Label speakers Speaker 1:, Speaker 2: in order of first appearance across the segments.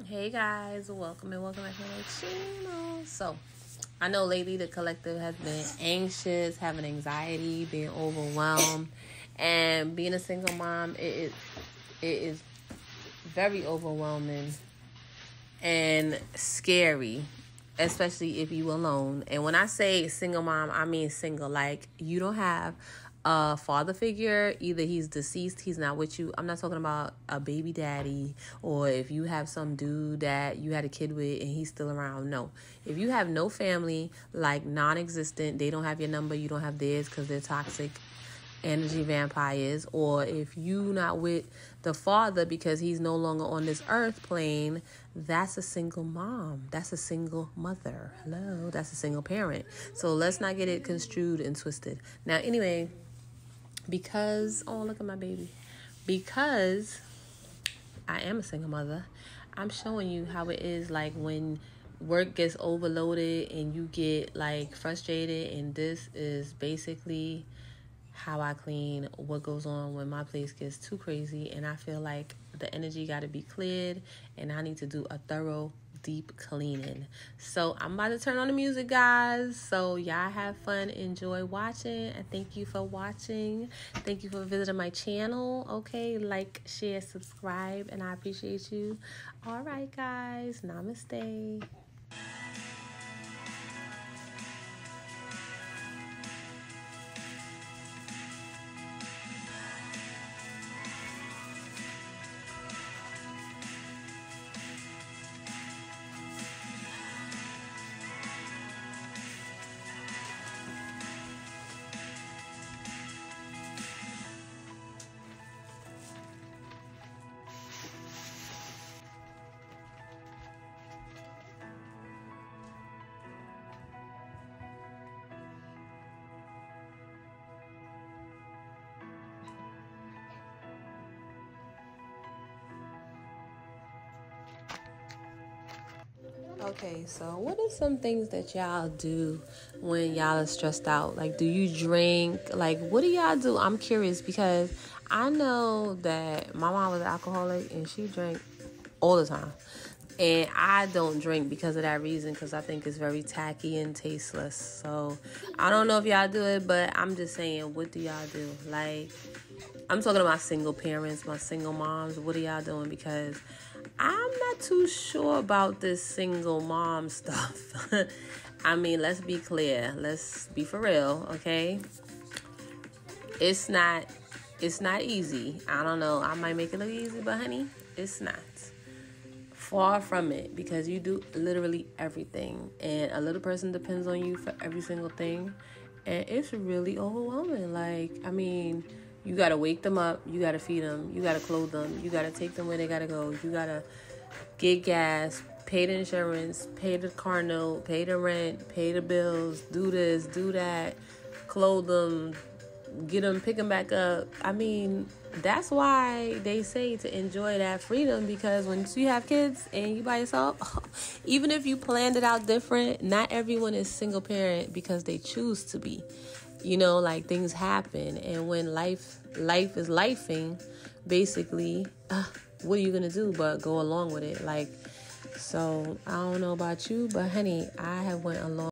Speaker 1: Hey guys, welcome and welcome back to my channel. So, I know lately the collective has been anxious, having anxiety, being overwhelmed, and being a single mom. It is very overwhelming and scary, especially if you alone. And when I say single mom, I mean single. Like, you don't have a father figure. Either he's deceased, he's not with you. I'm not talking about a baby daddy, or if you have some dude that you had a kid with and he's still around. No. If you have no family, like non-existent, they don't have your number, you don't have theirs because they're toxic energy vampires, or if you not with the father because he's no longer on this earth plane, that's a single mom, that's a single mother, hello, that's a single parent. So let's not get it construed and twisted. Now anyway, because oh, look at my baby, because I am a single mother, I'm showing you how it is, like when work gets overloaded and you get like frustrated. And this is basically how I clean, what goes on when my place gets too crazy and I feel like the energy got to be cleared and I need to do a thorough deep cleaning. So I'm about to turn on the music, guys, so y'all have fun, enjoy watching, and thank you for watching. Thank you for visiting my channel. Okay, like, share, subscribe, and I appreciate you. All right, guys, namaste. Okay, so what are some things that y'all do when y'all are stressed out? Like, do you drink? Like, what do y'all do? I'm curious because I know that my mom was an alcoholic and she drank all the time. And I don't drink because of that reason, because I think it's very tacky and tasteless. So I don't know if y'all do it, but I'm just saying, what do y'all do? Like, I'm talking about single parents, my single moms. What are y'all doing? Because I'm not too sure about this single mom stuff. I mean, let's be clear. Let's be for real, okay? It's not easy. I don't know. I might make it look easy, but honey, it's not. Far from it, because you do literally everything. And a little person depends on you for every single thing. And it's really overwhelming. Like, I mean, you got to wake them up. You got to feed them. You got to clothe them. You got to take them where they got to go. You got to get gas, pay the insurance, pay the car note, pay the rent, pay the bills, do this, do that, clothe them, get them, pick them back up. I mean, that's why they say to enjoy that freedom, because once you have kids and you by yourself, even if you planned it out different, not everyone is single parent because they choose to be. You know, like, things happen, and when life is lifing, basically, what are you gonna do but go along with it? Like, so I don't know about you, but honey, I have went along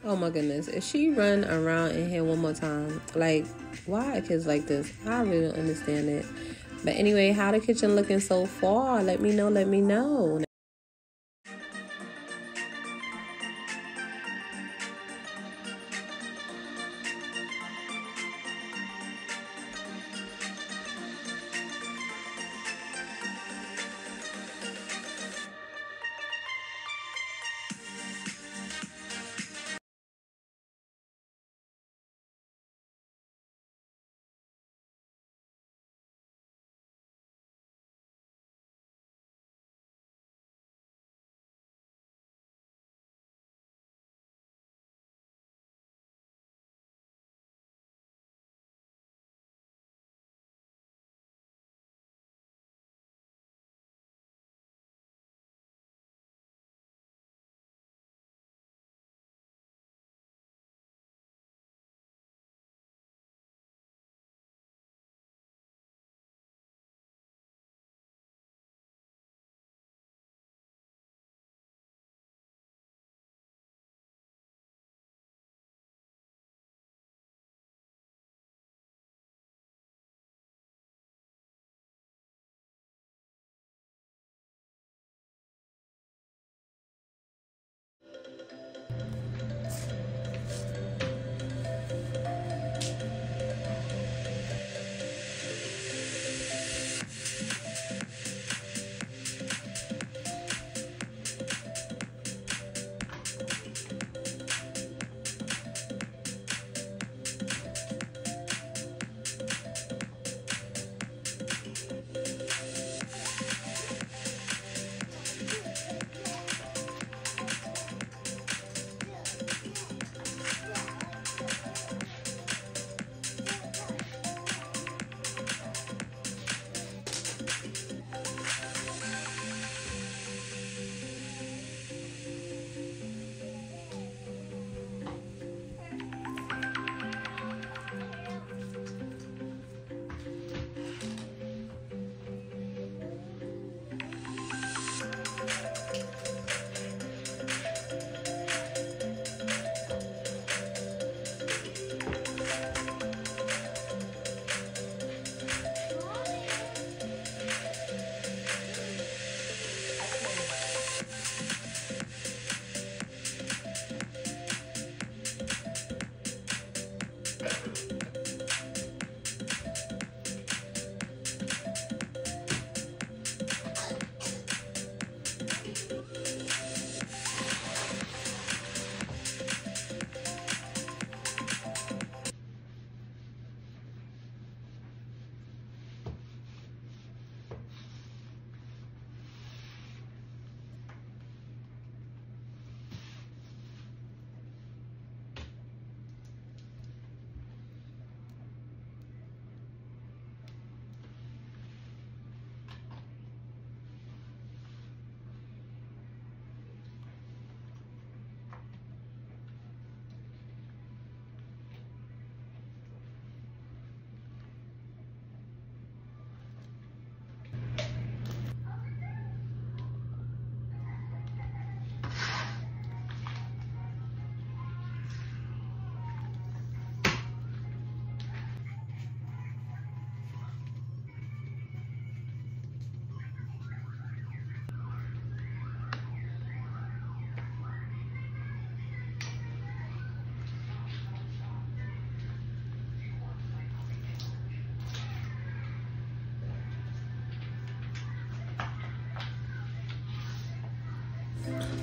Speaker 1: Oh my goodness. If she run around in here one more time, like, why are kids like this? I really don't understand it. But anyway, how the kitchen looking so far? Let me know. Let me know.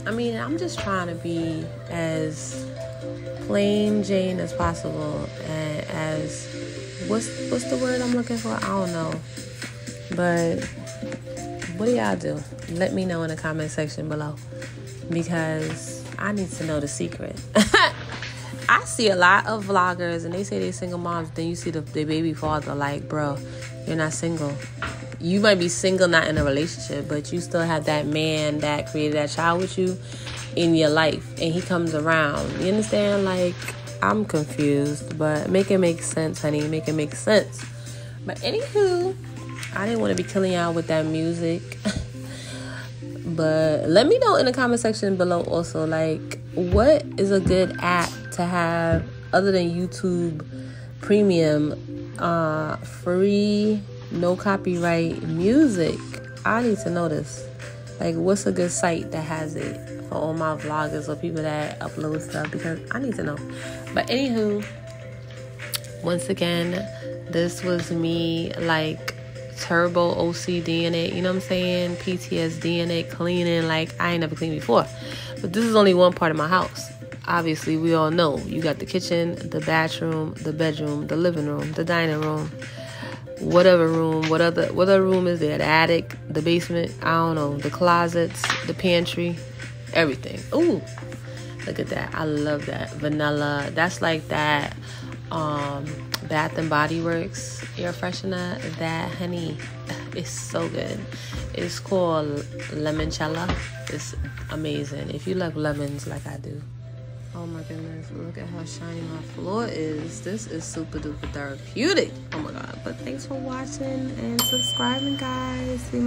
Speaker 1: I mean, I'm just trying to be as plain Jane as possible, and as what's the word I'm looking for? I don't know. But what do y'all do? Let me know in the comment section below, because I need to know the secret. I see a lot of vloggers and they say they're single moms, then you see the baby father, like, bro, you're not single. You might be single, not in a relationship, but you still have that man that created that child with you in your life, and he comes around. You understand? Like, I'm confused, but make it make sense, honey. Make it make sense. But anywho, I didn't want to be killing y'all with that music. But let me know in the comment section below also, like, what is a good app to have other than YouTube Premium, free, no copyright music? I need to know this. Like, what's a good site that has it for all my vloggers or people that upload stuff? Because I need to know. But anywho, once again, this was me, like, turbo OCD in it, you know what I'm saying? PTSD in it, cleaning like I ain't never cleaned before. But this is only one part of my house. Obviously, we all know you got the kitchen, the bathroom, the bedroom, the living room, the dining room, whatever room, what other room is there? The attic, the basement, I don't know, the closets, the pantry, everything. Ooh, look at that. I love that. Vanilla. That's like that Bath and Body Works air freshener. That, honey, is so good. It's called Lemoncello. It's amazing. If you love lemons like I do. Oh my goodness, look at how shiny my floor is. This is super duper therapeutic. Oh my god. But thanks for watching and subscribing, guys. See you